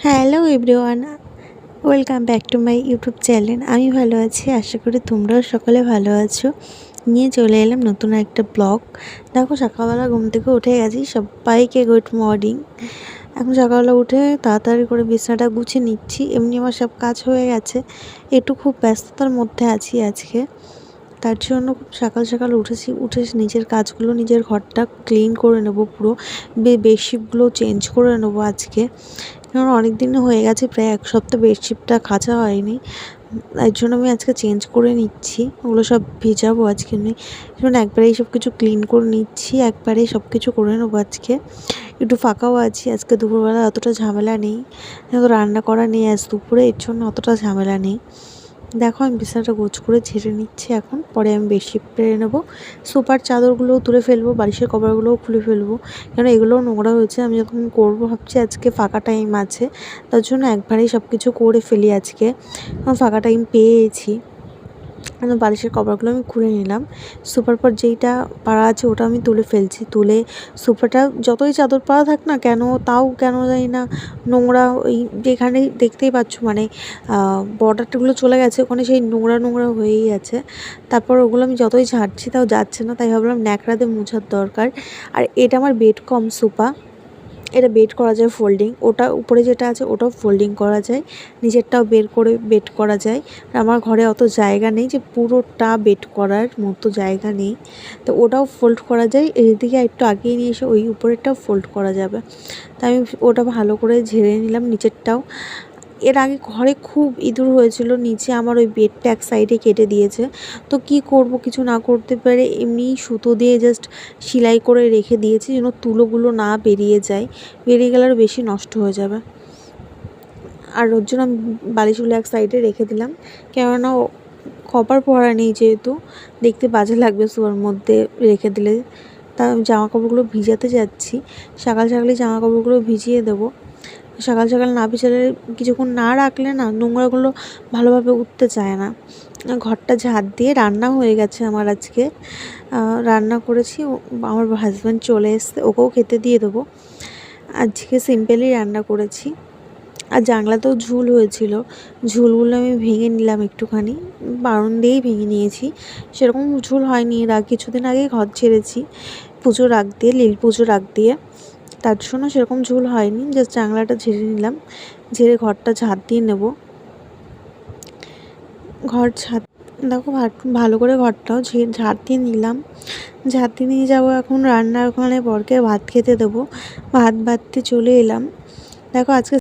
Hello everyone, welcome back to my YouTube channel. আমি ভালো আছি, আশা করি তোমরাও সকলে ভালো আছো। নিয়ে চলে এলাম নতুন একটা ব্লগ। দেখো, সকালবেলা ঘুম থেকে উঠে গেছি, সবাইকে গুড মর্নিং। এখন সকালবেলা উঠে তাড়াতাড়ি করে বিছানাটা গুছিয়ে নিচ্ছি। এমনি আমার সব কাজ হয়ে গেছে, একটু খুব ব্যস্ততার মধ্যে আছি আজকে। তার জন্য খুব সকাল সকাল উঠে নিজের কাজগুলো, নিজের ঘরটা ক্লিন করে নেবো, পুরো বেডশিটগুলো চেঞ্জ করে নেবো আজকে। কারণ অনেক দিন হয়ে গেছে, প্রায় এক সপ্তাহ বেডশিটটা কাচা হয়নি। এর জন্য আমি আজকে চেঞ্জ করে নিচ্ছি, ওগুলো সব ভেজাবো আজকে আমি। যেমন একবারেই সব কিছু ক্লিন করে নিচ্ছি, একবারেই সব কিছু করে নেবো আজকে। একটু ফাঁকাও আছি আজকে, দুপুরবেলা অতটা ঝামেলা নেই, রান্না করা নেই আজ দুপুরে, এর জন্য অতটা ঝামেলা নেই। দেখো, আমি বিছানাটা গোছ করে ঝেড়ে নিচ্ছি এখন, পরে আমি বেডশিট পেরে নেবো। সোফার চাদরগুলোও তুলে ফেলবো, বালিশের কভারগুলোও খুলে ফেলবো, কারণ এগুলোও নোংরা হয়েছে। আমি যখন করবো ভাবছি, আজকে ফাঁকা টাইম আছে, তার জন্য একবারেই সব কিছু করে ফেলি আজকে। ফাঁকা টাইম পেয়েছি, বালিশের কভারগুলো আমি খুলে নিলাম। সোফার পর যেইটা পাড়া আছে ওটা আমি তুলে ফেলছি। তুলে সোফাটা যতই চাদর পাড়া থাক না কেন, তাও কেন জানি না নোংরা, ওই যেখানে দেখতেই পাচ্ছ মানে বর্ডারগুলো চলে গেছে, ওখানে সেই নোংরা নোংরা হয়েই আছে। তারপর ওগুলো আমি যতই ঝাড়ছি তাও যাচ্ছে না, তাই ভাবলাম ন্যাকড়াতে মোছার দরকার। আর এটা আমার বেড কম সোফা, এটা বেড করা যায় ফোল্ডিং, ওটা উপরে যেটা আছে ওটাও ফোল্ডিং করা যায়, নিচেরটাও বের করে বেড করা যায়। আমার ঘরে অত জায়গা নেই যে পুরোটা বেড করার মতো জায়গা নেই, তো ওটাও ফোল্ড করা যায়। এদিকে একটু আগিয়ে নিয়ে এসে ওই উপরেরটাও ফোল্ড করা যাবে, তাই আমি ওটা ভালো করে ঝেড়ে নিলাম নিচেরটাও। এর আগে ঘরে খুব ইঁদুর হয়েছিল, নিচে আমার ওই বেডটা এক সাইডে কেটে দিয়েছে। তো কি করব, কিছু না করতে পারে এমনি সুতো দিয়ে জাস্ট সেলাই করে রেখে দিয়েছি, যেন তুলোগুলো না বেরিয়ে যায়, বেরিয়ে গেলে আরও বেশি নষ্ট হয়ে যাবে। আর ওর জন্য আমি বালিশগুলো এক সাইডে রেখে দিলাম, কেননা কভার পরা নেই, যেহেতু দেখতে বাজে লাগবে শোয়ার মধ্যে রেখে দিলে। তা জামা কাপড়গুলো ভিজাতে যাচ্ছি, সকাল সকালে জামা কাপড়গুলো ভিজিয়ে দেবো। সকাল সকাল না ভিজালে, কিছুক্ষণ না রাখলে না নোংরাগুলো ভালোভাবে উঠতে চায় না। ঘরটা ঝাড় দিয়ে রান্না হয়ে গেছে আমার আজকে, রান্না করেছি। আমার হাজব্যান্ড চলে এসছে, ওকেও খেতে দিয়ে দেবো। আজকে সিম্পলই রান্না করেছি। আর জানলাতেও ঝুল হয়েছিল, ঝুলগুলো আমি ভেঙে নিলাম একটুখানি, বারণ দিয়েই ভেঙে নিয়েছি। সেরকম ঝুল হয়নি, কিছুদিন আগেই ঘর ছেড়েছি পুজোর আগ দিয়ে, লীল পুজোর আগ দিয়ে, তার জন্য সেরকম ঝুল হয়নি। জাস্ট জানলাটা ঝেড়ে নিলাম, ঝেড়ে ঘরটা ঝাড় দিয়ে নেব। ঘর ঝাড়, দেখো ভালো করে ঘরটাও ঝাড় দিয়ে নিলাম। ঝাড় দিয়ে নিয়ে যাবো এখন রান্নার ওখানে, বরকে ভাত খেতে দেবো। ভাত বাড়তে চলে এলাম। দেখো, আজকে